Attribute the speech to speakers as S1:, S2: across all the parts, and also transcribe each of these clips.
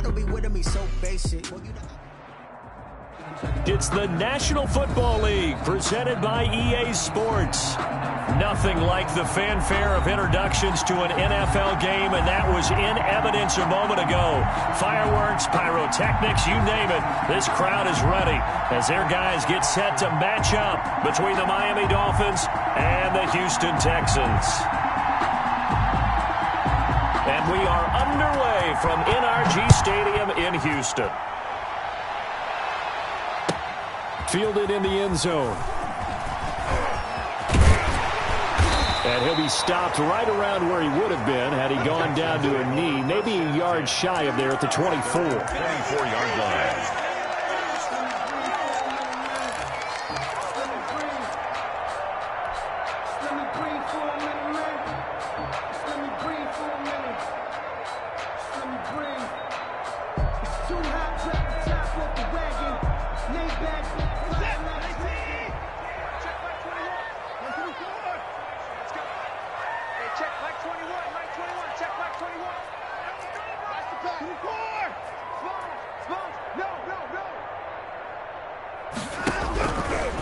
S1: don't be with me so basic.
S2: It's the National Football League presented by EA Sports. Nothing like the fanfare of introductions to an NFL game, and that was in evidence a moment ago. Fireworks, pyrotechnics, you name it. This crowd is ready as their guys get set to match up between the Miami Dolphins and the Houston Texans. And we are underway from NRG Stadium in Houston. Fielded in the end zone. And he'll be stopped right around where he would have been had he gone down to a knee, maybe a yard shy of there at the 24.
S3: 24-yard line.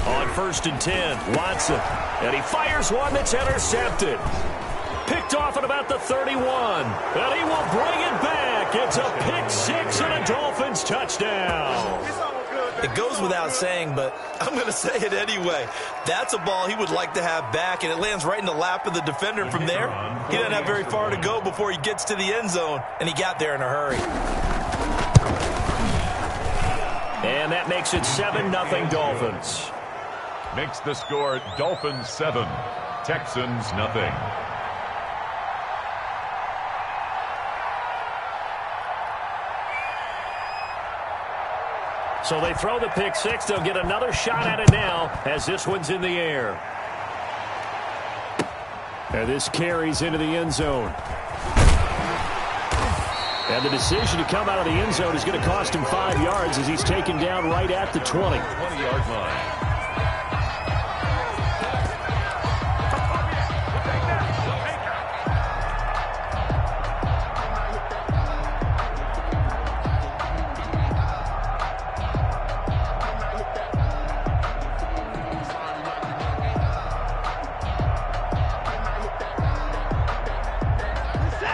S2: On 1st and 10, Watson. And he fires one that's intercepted. Picked off at about the 31. And he will bring it back. It's a pick six and a Dolphins touchdown.
S4: It goes without saying, but I'm going to say it anyway. That's a ball he would like to have back, and it lands right in the lap of the defender from there. He doesn't have very far to go before he gets to the end zone, and he got there in a hurry.
S2: And that makes it 7-0 Dolphins.
S3: Makes the score Dolphins 7, Texans nothing.
S2: So they throw the pick six. They'll get another shot at it now as this one's in the air. And this carries into the end zone. And the decision to come out of the end zone is going to cost him 5 yards as he's taken down right at the 20.
S3: 20-yard line.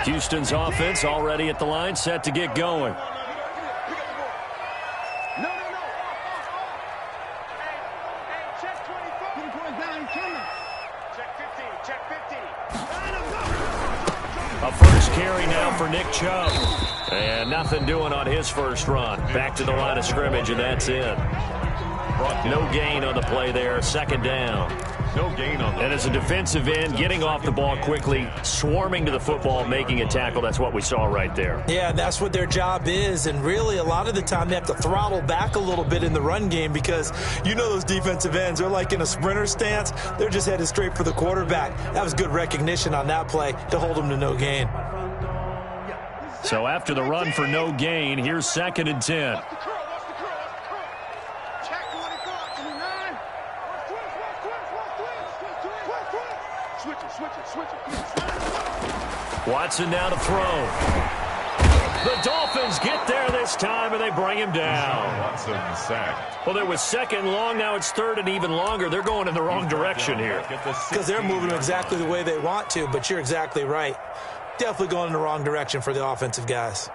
S2: Houston's offense already at the line, set to get going. A first carry now for Nick Chubb. And nothing doing on his first run. Back to the line of scrimmage, and that's it. No gain on the play there. 2nd down.
S3: No gain on the.
S2: And as a defensive end, getting off the ball quickly, swarming to the football, making a tackle, that's what we saw right there.
S4: Yeah, that's what their job is, and really a lot of the time they have to throttle back a little bit in the run game because you know those defensive ends, they're like in a sprinter stance. They're just headed straight for the quarterback. That was good recognition on that play to hold them to no gain.
S2: So after the run for no gain, here's 2nd and 10. Watson now to throw. The Dolphins get there this time, and they bring him down.
S3: Watson sacked.
S2: Well, there was 2nd long. Now it's 3rd and even longer. They're going in the wrong direction here.
S4: Because they're moving exactly the way they want to, but you're exactly right. Definitely going in the wrong direction for the offensive guys.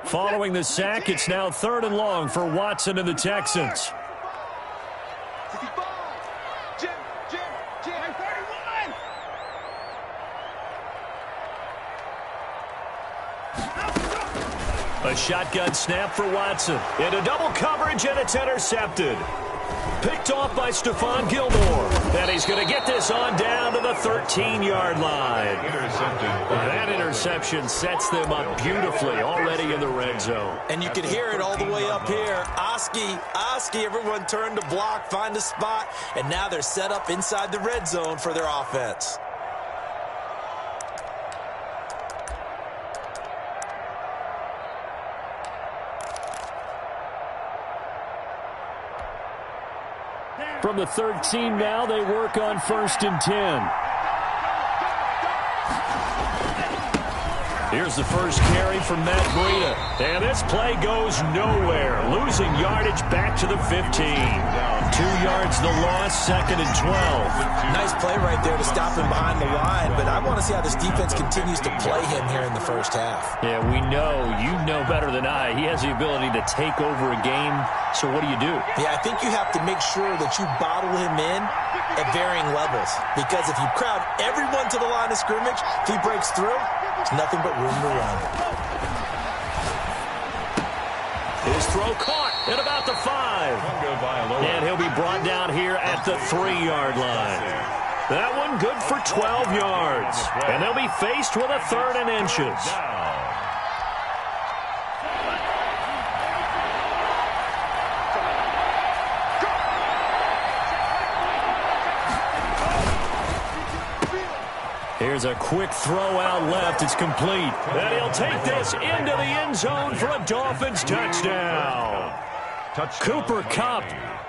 S2: Following the sack, it's now 3rd and long for Watson and the Texans. A shotgun snap for Watson. Into double coverage, and it's intercepted. Picked off by Stephon Gilmore. And he's going to get this on down to the 13-yard line. That interception sets them up beautifully already in the red zone.
S4: And you can hear it all the way up here. Oski, everyone turned to block, find a spot, and now they're set up inside the red zone for their offense.
S2: From the 13 now, they work on 1st and 10. Here's the first carry from Matt Breida. And this play goes nowhere. Losing yardage back to the 15. 2 yards the loss, 2nd and 12.
S4: Nice play right there to stop him behind the line, but I want to see how this defense continues to play him here in the first half.
S2: Yeah, we know. You know better than I. He has the ability to take over a game. So what do?
S4: Yeah, I think you have to make sure that you bottle him in at varying levels. Because if you crowd everyone to the line of scrimmage, if he breaks through, there's nothing but room to run.
S2: His throw caught at about the 5. And he'll be brought down here at the 3-yard line. That one good for 12 yards. And they'll be faced with a 3rd and inches. Here's a quick throw out left. It's complete. And he'll take this into the end zone for a Dolphins touchdown. Cooper Kupp,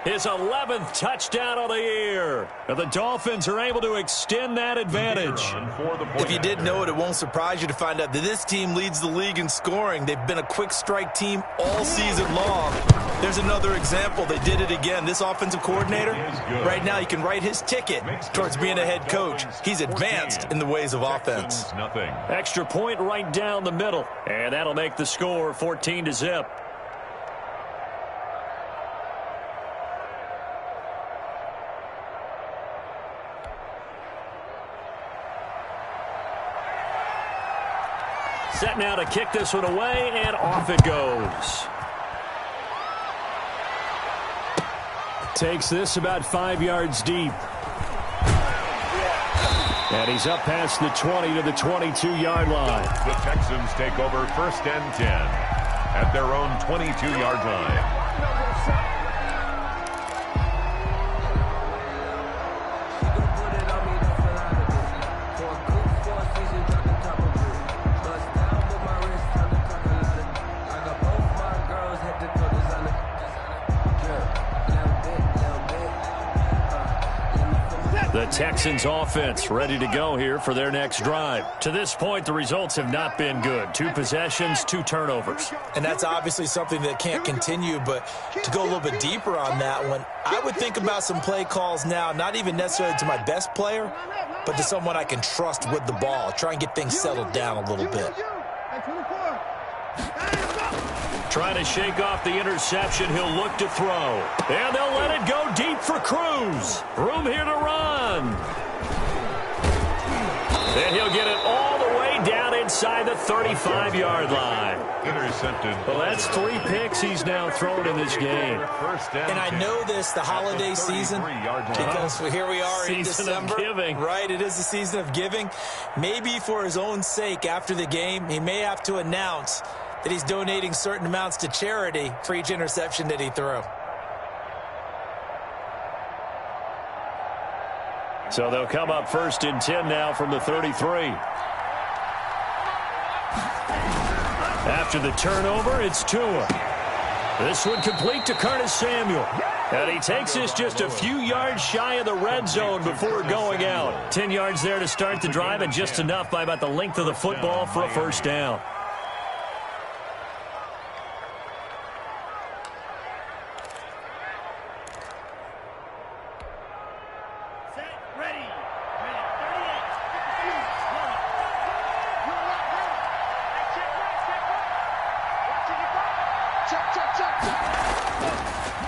S2: his 11th touchdown of the year. And the Dolphins are able to extend that advantage.
S4: If you didn't know it, it won't surprise you to find out that this team leads the league in scoring. They've been a quick strike team all season long. There's another example. They did it again. This offensive coordinator, right now, you can write his ticket towards being a head coach. He's advanced in the ways of offense.
S2: Extra point right down the middle. And that'll make the score 14-0. Set now to kick this one away, and off it goes. Takes this about 5 yards deep. And he's up past the 20 to the 22-yard line.
S3: The Texans take over 1st and 10 at their own 22-yard line.
S2: The Texans offense ready to go here for their next drive. To this point, the results have not been good. 2 possessions, 2 turnovers.
S4: And that's obviously something that can't continue, but to go a little bit deeper on that one, I would think about some play calls now, not even necessarily to my best player, but to someone I can trust with the ball. Try and get things settled down a little bit.
S2: Trying to shake off the interception. He'll look to throw. And they'll let it go deep for Cruz. Room here to run. And he'll get it all the way down inside the 35-yard line.
S3: Intercepted.
S2: Well, that's 3 picks he's now thrown in this game.
S4: And I know this, the holiday season, because here we are in December. Right, it is the season of giving. Maybe for his own sake after the game, he may have to announce that he's donating certain amounts to charity for each interception that he threw.
S2: So they'll come up 1st and 10 now from the 33. After the turnover, it's Tua. This one complete to Curtis Samuel. And he takes this just a few yards shy of the red zone before going out. 10 yards there to start the drive, and just enough by about the length of the football for a 1st down.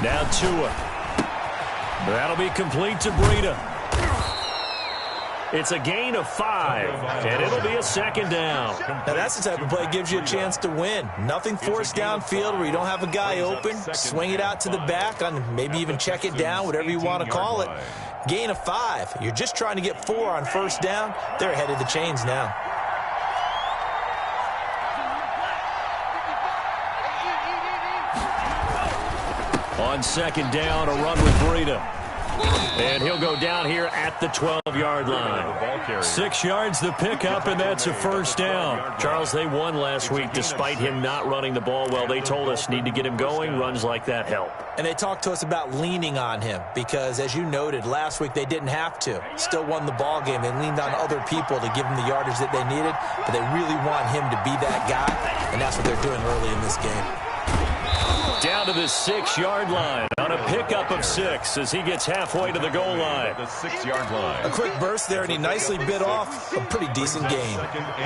S2: Now Tua. That'll be complete to Breida. It's a gain of 5, and it'll be a 2nd down.
S4: Now that's the type of play that gives you a chance to win. Nothing forced downfield where you don't have a guy open. Swing it out to the back, on maybe even check it down, whatever you want to call it. Gain of 5. You're just trying to get 4 on 1st down. They're ahead of the chains now.
S2: On 2nd down, a run with Breida. And he'll go down here at the 12-yard line. 6 yards the pickup, and that's a first down. Charles, they won last week despite him not running the ball well. They told us need to get him going. Runs like that help.
S4: And they talked to us about leaning on him because, as you noted, last week they didn't have to. Still won the ball game. They leaned on other people to give them the yardage that they needed, but they really want him to be that guy, and that's what they're doing early in this game.
S2: Down to the 6-yard line on a pickup of 6 as he gets halfway to the goal line.
S3: The 6-yard line.
S4: A quick burst there, and he nicely bit off a pretty decent gain.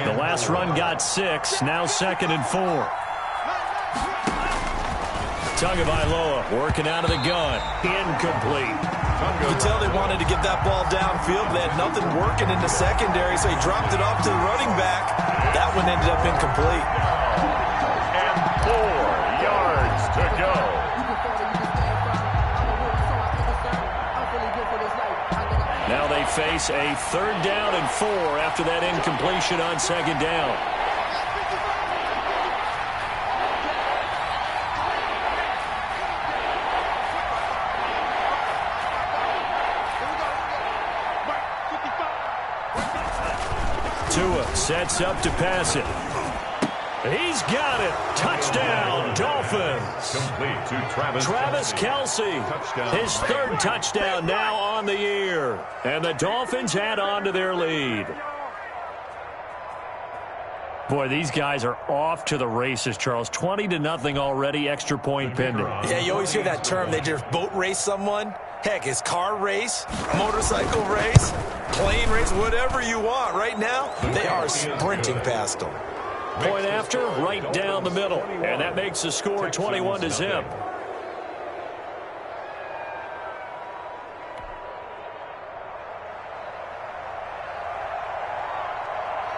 S2: The last run got 6, now 2nd and 4. Tagovailoa working out of the gun. Incomplete.
S4: You can tell they wanted to get that ball downfield. They had nothing working in the secondary, so he dropped it off to the running back. That one ended up incomplete.
S3: And 4 yards to go.
S2: Now they face a 3rd down and 4 after that incompletion on 2nd down. Tua sets up to pass it. He's got it. Touchdown, Dolphins.
S3: Complete to
S2: Travis Kelce. His 3rd touchdown now on the year. And the Dolphins add on to their lead. Boy, these guys are off to the races, Charles. 20-0 already, extra point pending.
S4: Yeah, you always hear that term. They just boat race someone. Heck, it's car race, motorcycle race, plane race, whatever you want. Right now, they are sprinting past them.
S2: Point after, right down the middle. And that makes the score 21-0.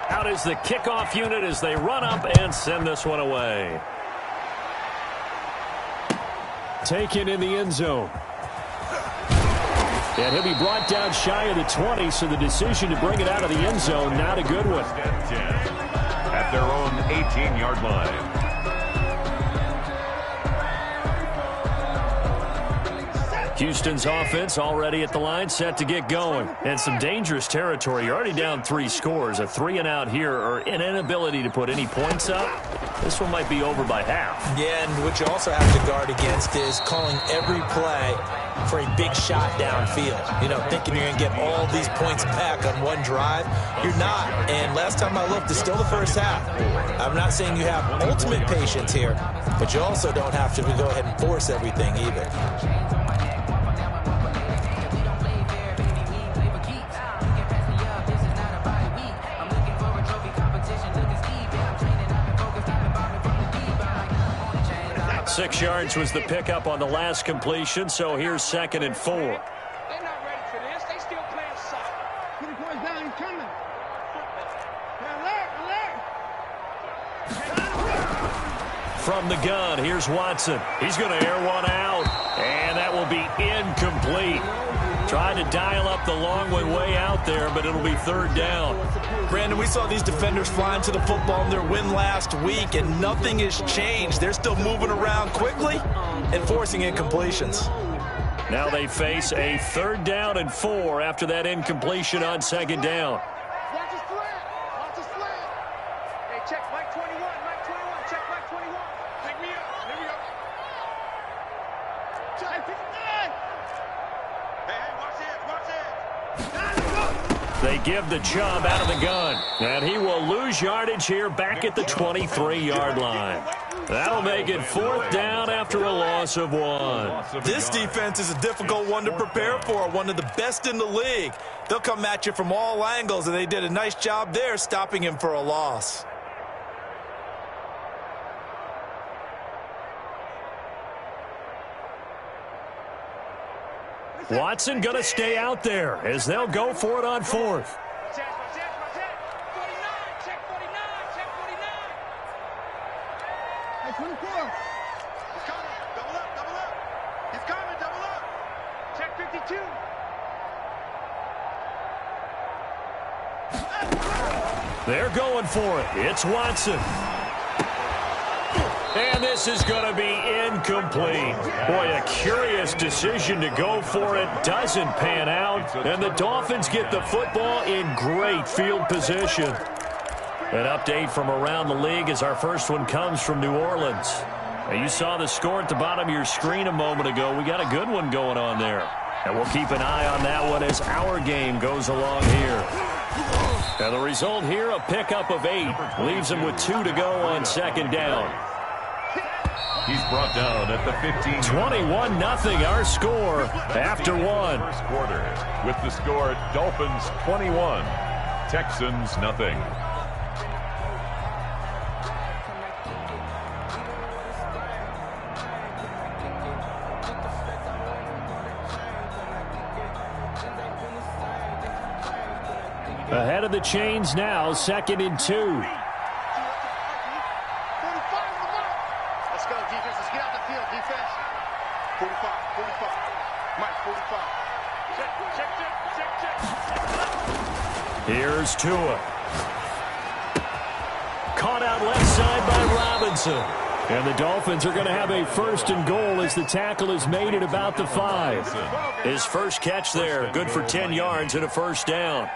S2: Out is the kickoff unit as they run up and send this one away. Taken in the end zone. And he'll be brought down shy of the 20, so the decision to bring it out of the end zone, not a good one.
S3: At their own 18-yard line.
S2: Houston's offense already at the line, set to get going. And some dangerous territory. You're already down 3 scores. A 3-and-out here, or an inability to put any points up. This one might be over by half.
S4: Yeah, and what you also have to guard against is calling every play for a big shot downfield. You know, thinking you're going to get all these points back on one drive. You're not. And last time I looked, it's still the first half. I'm not saying you have ultimate patience here, but you also don't have to go ahead and force everything either.
S2: Six yards was the pickup on the last completion, so here's 2nd and 4.
S1: They're not ready for this. They still playing soft. Put the boys down. He's coming. Alert!
S2: From the gun, here's Watson. He's going to air one out, and that will be incomplete. Trying to dial up the long way out there, but it'll be 3rd down.
S4: Brandon, we saw these defenders flying to the football in their win last week, and nothing has changed. They're still moving around quickly and forcing incompletions.
S2: Now they face a 3rd down and 4 after that incompletion on 2nd down.
S1: Watch his slant. Watch his slant. Hey, check Mike 21. Mike 21. Check Mike 21. Pick me up. Here we go. Check 59. Hey, watch it. Watch it.
S2: They give the Chubb out of the gun, and he will lose yardage here back at the 23-yard line. That'll make it 4th down after a loss of 1.
S4: This defense is a difficult one to prepare for, one of the best in the league. They'll come at you from all angles, and they did a nice job there stopping him for a loss.
S2: Watson going to stay out there as they'll go for it on 4th.
S1: Check 49. Check 49. Check 49. Hey, 24. He's coming. Double up. Double up. He's coming. Double up. Check 52.
S2: They're going for it. It's Watson. And this is going to be incomplete. Boy, a curious decision to go for it. Doesn't pan out. And the Dolphins get the football in great field position. An update from around the league as our first one comes from New Orleans. Now, you saw the score at the bottom of your screen a moment ago. We got a good one going on there. And we'll keep an eye on that one as our game goes along here. Now, the result here, a pickup of 8. Leaves them with 2 to go on second down.
S3: He's brought down at the 15.
S2: 21-0 our score after one.
S3: First quarter with the score Dolphins 21, Texans nothing.
S2: Ahead of the chains now, 2nd and 2.
S1: 45 on the mark. Let's go, defense. Let's get out the field, defense. 45, 45. Mike, 45. Check.
S2: Here's Tua. Caught out left side by Robinson. And the Dolphins are going to have a 1st and goal as the tackle is made at about the 5. His first catch there, good for 10 yards and a 1st down.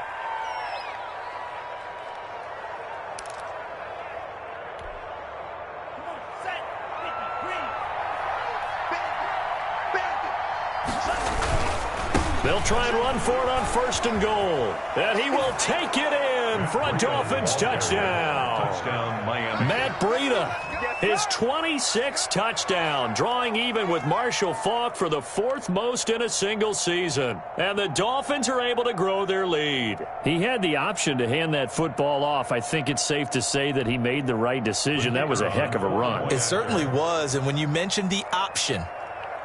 S2: They'll try and run for it on 1st and goal. And he will take it in for a Dolphins touchdown.
S3: Touchdown, Miami.
S2: Matt Breida, his 26th touchdown, drawing even with Marshall Faulk for the 4th most in a single season. And the Dolphins are able to grow their lead. He had the option to hand that football off. I think it's safe to say that he made the right decision. That was a heck of a run.
S4: It certainly was, and when you mentioned the option,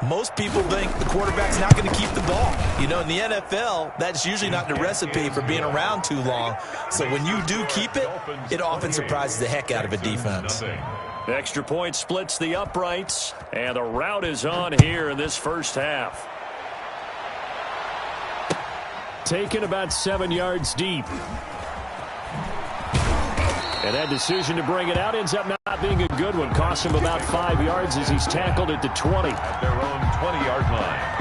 S4: most people think the quarterback's not going to keep the ball. You know, in the NFL, that's usually not the recipe for being around too long. So when you do keep it, it often surprises the heck out of a defense.
S2: Extra point splits the uprights, and the route is on here in this first half. Taken about 7 yards deep. And that decision to bring it out ends up not being a good one. Costs him about 5 yards as he's tackled at the 20.
S3: At their own 20-yard line.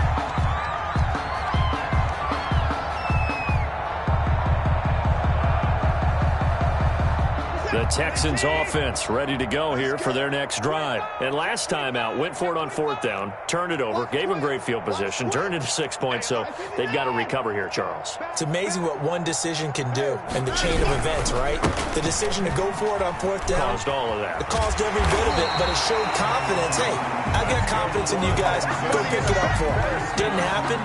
S2: The Texans offense ready to go here for their next drive. And last time out, went for it on 4th down, turned it over, gave them great field position, turned it to 6 points, so they've got to recover here, Charles.
S4: It's amazing what one decision can do in the chain of events, right? The decision to go for it on 4th down.
S2: Caused all of that.
S4: It caused every bit of it, but it showed confidence. Hey, I've got confidence in you guys. Go pick it up for them. Didn't happen.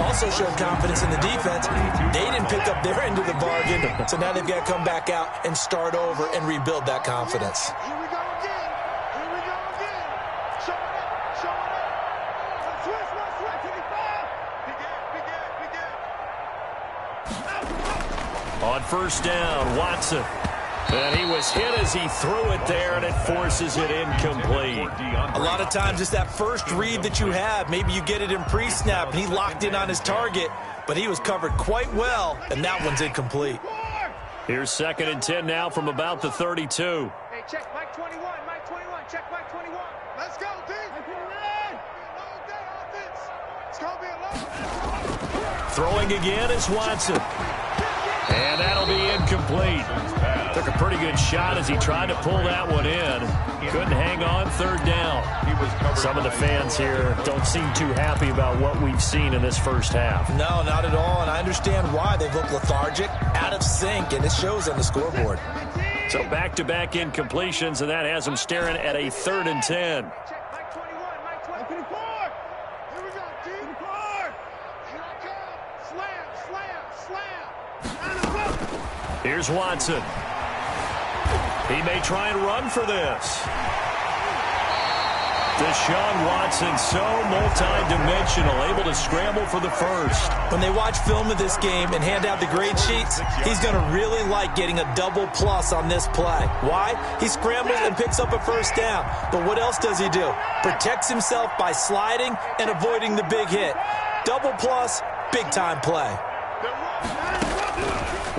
S4: Also showed confidence in the defense. They didn't pick up their end of the bargain, so now they've got to come back out and start over and rebuild that confidence.
S1: Here we go again. Here we go again. Show it up. Show it up. Switch. 25.
S2: On 1st down, Watson. And he was hit as he threw it there, and it forces it incomplete.
S4: A lot of times it's that first read that you have. Maybe you get it in pre-snap, and he locked in on his target, but he was covered quite well, and that one's incomplete.
S2: Here's 2nd and 10 now from about the 32.
S1: Hey, check Mike 21. Mike 21. Check Mike 21. Let's go, D. Long day offense. It's going to be a long.
S2: Throwing again is Watson. And that'll be incomplete. Took a pretty good shot as he tried to pull that one in. Couldn't hang on 3rd down. Some of the fans here don't seem too happy about what we've seen in this first half.
S4: No, not at all, and I understand why. They've looked lethargic, out of sync, and it shows on the scoreboard.
S2: So back-to-back incompletions, and that has them staring at a 3rd and 10.
S1: Check Mike 21. Mike 24. Here we go, D. 24. Here I come. Slam.
S2: Here's Watson. He may try and run for this. Deshaun Watson, so multi-dimensional, able to scramble for the first.
S4: When they watch film of this game and hand out the grade sheets, he's going to really like getting a double plus on this play. Why? He scrambles and picks up a 1st down. But what else does he do? Protects himself by sliding and avoiding the big hit. Double plus, big-time play.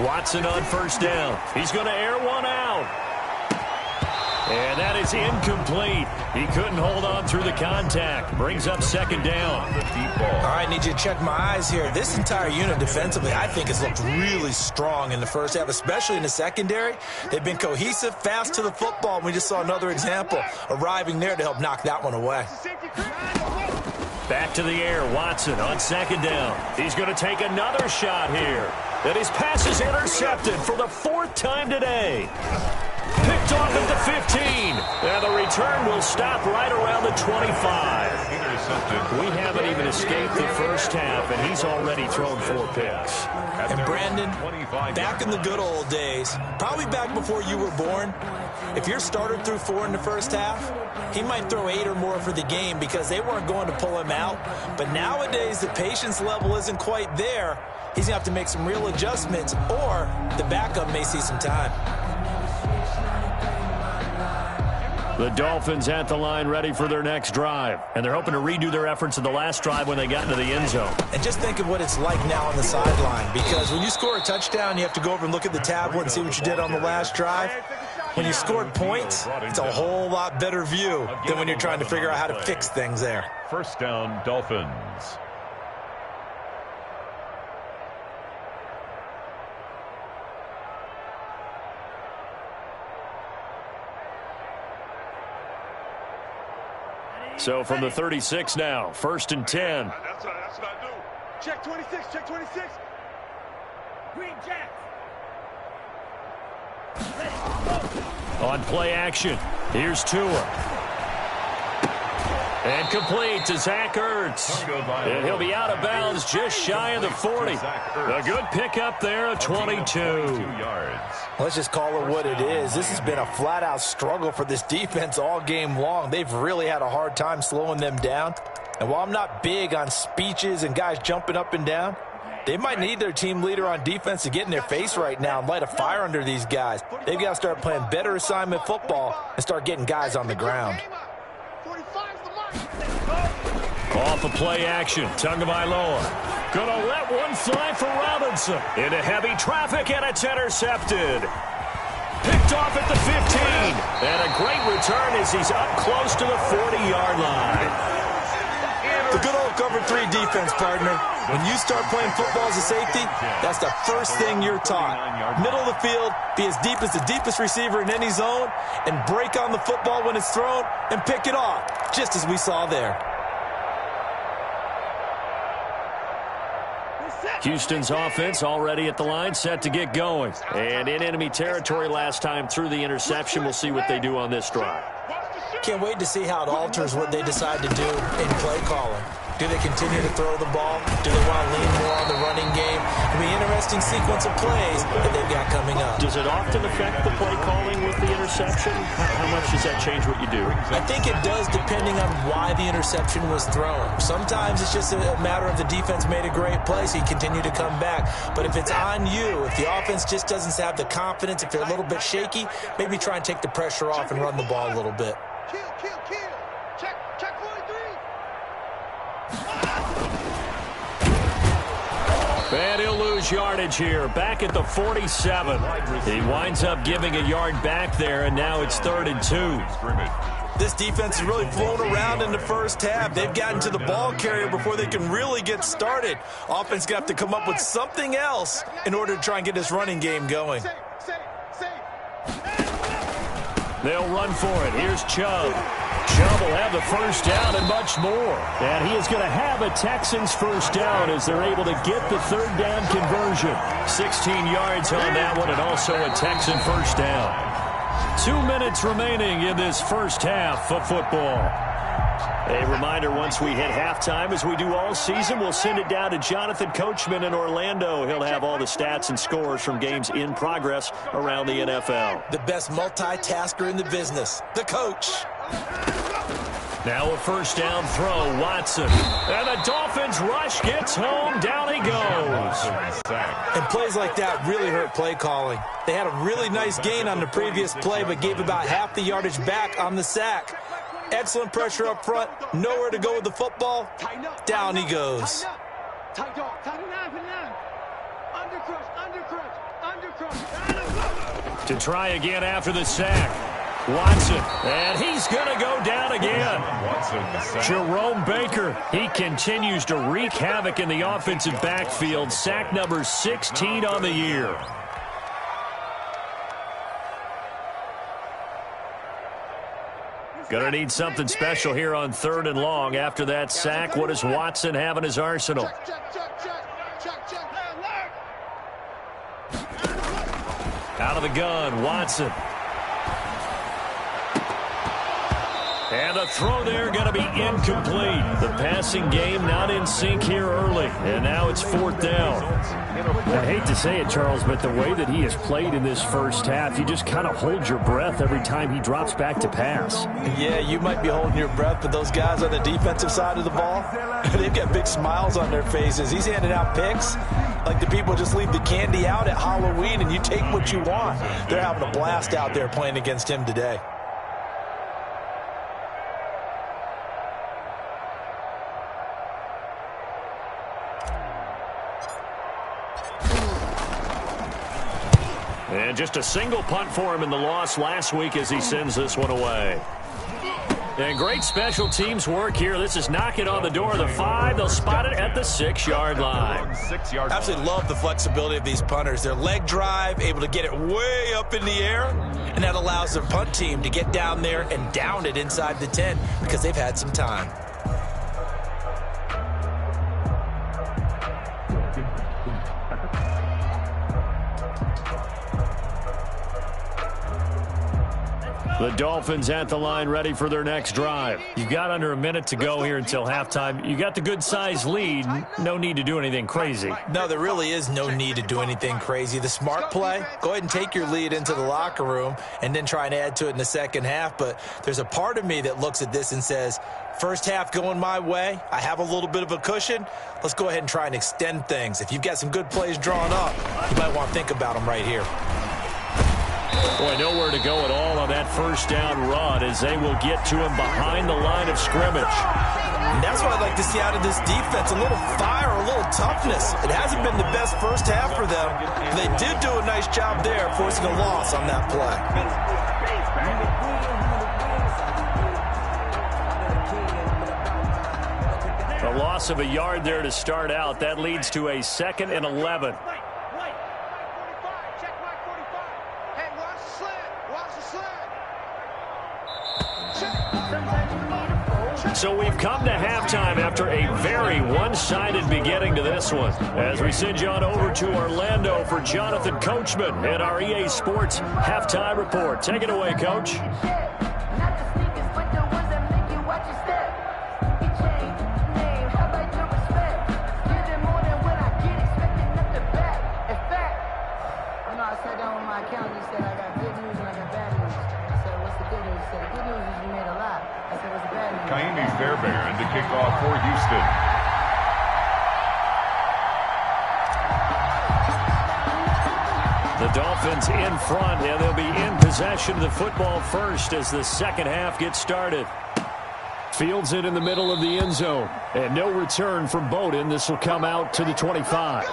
S2: Watson on 1st down. He's going to air one out. And that is incomplete. He couldn't hold on through the contact. Brings up second down.
S4: All right, need you to check my eyes here. This entire unit defensively, I think, has looked really strong in the first half, especially in the secondary. They've been cohesive, fast to the football, and we just saw another example arriving there to help knock that one away.
S2: Back to the air, Watson on second down. He's going to take another shot here. And his pass is intercepted for the 4th time today. Picked off at the 15. And the return will stop right around the 25. We haven't even escaped the first half, and he's already thrown 4 picks.
S4: And Brandon, back in the good old days, probably back before you were born, if your starter threw 4 in the first half, he might throw 8 or more for the game because they weren't going to pull him out. But nowadays, the patience level isn't quite there. He's going to have to make some real adjustments, or the backup may see some time.
S2: The Dolphins at the line ready for their next drive. And they're hoping to redo their efforts in the last drive when they got into the end zone.
S4: And just think of what it's like now on the sideline, because when you score a touchdown, you have to go over and look at the tablet and see what you did on the last drive. When you scored points, it's a whole lot better view than when you're trying to figure out how to fix things there.
S3: First down, Dolphins.
S2: So from the 36 now, 1st and 10.
S1: That's what I do. Check 26, check 26. Green Jack.
S2: On play action, here's Tua. And complete to Zach Ertz. And he'll be out of bounds just shy of the 40. A good pickup there at 22.
S4: Let's just call it what it is. This has been a flat-out struggle for this defense all game long. They've really had a hard time slowing them down. And while I'm not big on speeches and guys jumping up and down, they might need their team leader on defense to get in their face right now and light a fire under these guys. They've got to start playing better assignment football and start getting guys on the ground.
S2: Off of play action, Tagovailoa. Gonna let one fly for Robinson. Into heavy traffic, and it's intercepted. Picked off at the 15. And a great return as he's up close to the 40-yard line.
S4: The good old cover 3 defense, partner. When you start playing football as a safety, that's the first thing you're taught. Middle of the field, be as deep as the deepest receiver in any zone, and break on the football when it's thrown and pick it off, just as we saw there.
S2: Houston's offense already at the line, set to get going. And in enemy territory last time through the interception. We'll see what they do on this drive.
S4: Can't wait to see how it alters what they decide to do in play calling. Do they continue to throw the ball? Do they want to lean more on the running game? It'll be an interesting sequence of plays that they've got coming up.
S2: Does it often affect the play calling with the interception? How much does that change what you do?
S4: I think it does, depending on why the interception was thrown. Sometimes it's just a matter of the defense made a great play, so you continue to come back. But if it's on you, if the offense just doesn't have the confidence, if they're a little bit shaky, maybe try and take the pressure off and run the ball a little bit.
S1: Kill. Check 43.
S2: And he'll lose yardage here, back at the 47. He winds up giving a yard back there, and now it's 3rd and 2.
S4: This defense has really flown around in the first half. They've gotten to the ball carrier before they can really get started. Offense got to come up with something else in order to try and get this running game going.
S2: They'll run for it. Here's Chubb. Chubb will have the first down and much more. And he is going to have a Texans first down as they're able to get the 3rd down conversion. 16 yards on that one, and also a Texan first down. 2 minutes remaining in this first half of football. A reminder, once we hit halftime, as we do all season, we'll send it down to Jonathan Coachman in Orlando. He'll have all the stats and scores from games in progress around the NFL.
S4: The best multitasker in the business, the coach.
S2: Now a first down throw, Watson. And the Dolphins rush gets home, down he goes.
S4: And plays like that really hurt play calling. They had a really nice gain on the previous play, but gave about half the yardage back on the sack. Excellent pressure up front, nowhere to go with the football. Down he goes.
S2: To try again after the sack. Watson, and he's going to go down again. Jerome Baker, he continues to wreak havoc in the offensive backfield. Sack number 16 on the year. Going to need something special here on 3rd and long. After that sack, what does Watson have in his arsenal? Out of the gun, Watson. And the throw there going to be incomplete. The passing game not in sync here early. And now it's 4th down.
S5: I hate to say it, Charles, but the way that he has played in this first half, you just kind of hold your breath every time he drops back to pass.
S4: Yeah, you might be holding your breath, but those guys on the defensive side of the ball, they've got big smiles on their faces. He's handing out picks like the people just leave the candy out at Halloween and you take what you want. They're having a blast out there playing against him today.
S2: And just a single punt for him in the loss last week as he sends this one away. And great special teams work here. This is knocking on the door of the 5. They'll spot it at the 6-yard line.
S4: Absolutely love the flexibility of these punters. Their leg drive, able to get it way up in the air, and that allows their punt team to get down there and down it inside the 10 because they've had some time.
S2: The Dolphins at the line ready for their next drive. You've got under a minute to go here until halftime. You got the good-sized lead. No need to do anything crazy.
S4: No, there really is no need to do anything crazy. The smart play, go ahead and take your lead into the locker room and then try and add to it in the second half. But there's a part of me that looks at this and says, first half going my way, I have a little bit of a cushion. Let's go ahead and try and extend things. If you've got some good plays drawn up, you might want to think about them right here.
S2: Boy, nowhere to go at all on that first down run as they will get to him behind the line of scrimmage.
S4: And that's what I'd like to see out of this defense, a little fire, a little toughness. It hasn't been the best first half for them. They did do a nice job there, forcing a loss on that play.
S2: A loss of a yard there to start out. That leads to a 2nd and 11. So we've come to halftime after a very one-sided beginning to this one. As we send you on over to Orlando for Jonathan Coachman at our EA Sports Halftime Report. Take it away, Coach.
S3: Fairbairn to kick off for Houston.
S2: The Dolphins in front, and they'll be in possession of the football first as the second half gets started. Fields it in the middle of the end zone, and no return from Bowden. This will come out to the 25.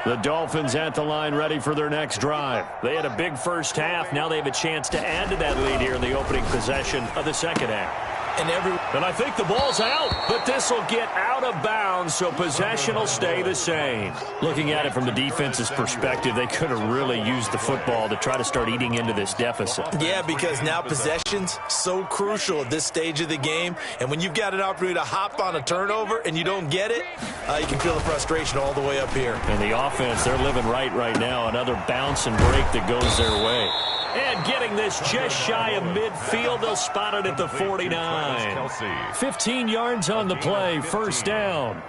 S2: The Dolphins at the line ready for their next drive. They had a big first half. Now they have a chance to add to that lead here in the opening possession of the second half. And I think the ball's out, but this will get out of bounds, so possession will stay the same. Looking at it from the defense's perspective, they could have really used the football to try to start eating into this deficit.
S4: Yeah, because now possession's so crucial at this stage of the game, and when you've got an opportunity to hop on a turnover and you don't get it, you can feel the frustration all the way up here.
S2: And the offense, they're living right now. Another bounce and break that goes their way. And getting this just shy of midfield, they'll spot it at the 49. 15 yards on the play, first down.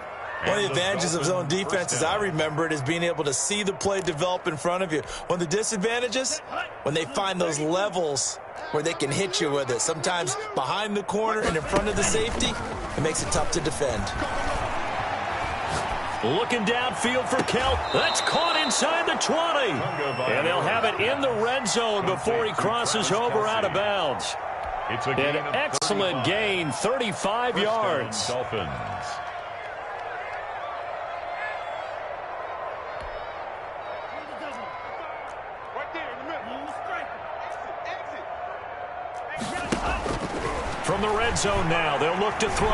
S4: One of the advantages of zone defense, as I remember it, is being able to see the play develop in front of you. One of the disadvantages, when they find those levels where they can hit you with it, sometimes behind the corner and in front of the safety, it makes it tough to defend.
S2: Looking downfield for Kelp. That's caught inside the 20. And they'll have it in the red zone before he crosses over out of bounds.
S3: It's an
S2: excellent gain, 35 yards.
S3: Dolphins.
S2: From the red zone now, they'll look to throw.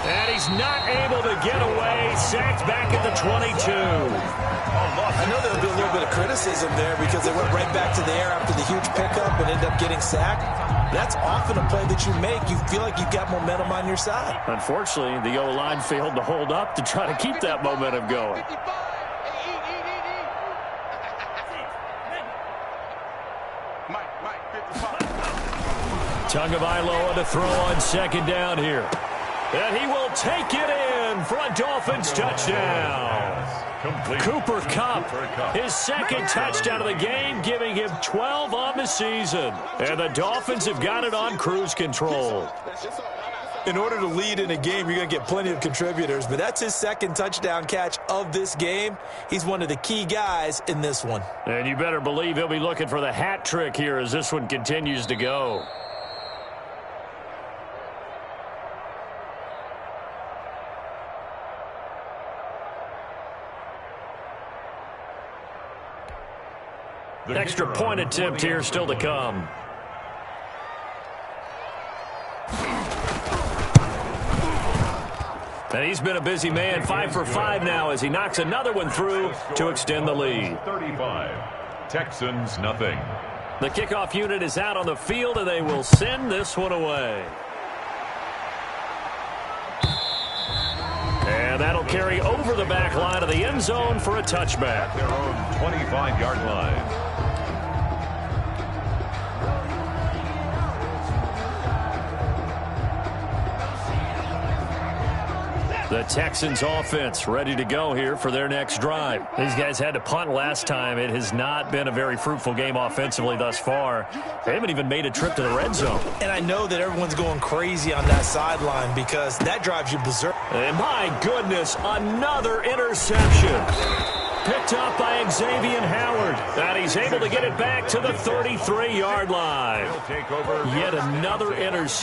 S2: And he's not able to get away. Sacked back at the 22.
S4: I know there'll be a little bit of criticism there because they went right back to the air after the huge pickup and ended up getting sacked. That's often a play that you make. You feel like you've got momentum on your side.
S2: Unfortunately, the O-line failed to hold up to try to keep that momentum going. Tagovailoa to throw on second down here. And he will take it in for a Dolphins touchdown. Cooper Kupp, his second touchdown of the game, giving him 12 on the season. And the Dolphins have got it on cruise control.
S4: In order to lead in a game, you're going to get plenty of contributors, but that's his second touchdown catch of this game. He's one of the key guys in this one.
S2: And you better believe he'll be looking for the hat trick here as this one continues to go. Extra point attempt here still to come. And he's been a busy man, 5 for 5 now as he knocks another one through to extend the lead.
S3: 35. Texans nothing.
S2: The kickoff unit is out on the field and they will send this one away. And that'll carry over the back line of the end zone for a touchback.
S3: Their own 25-yard line.
S2: The Texans offense ready to go here for their next drive. These guys had to punt last time. It has not been a very fruitful game offensively thus far. They haven't even made a trip to the red zone.
S4: And I know that everyone's going crazy on that sideline because that drives you berserk.
S2: And my goodness, another interception. Picked up by Xavier Howard. And he's able to get it back to the 33-yard line. Yet another interception.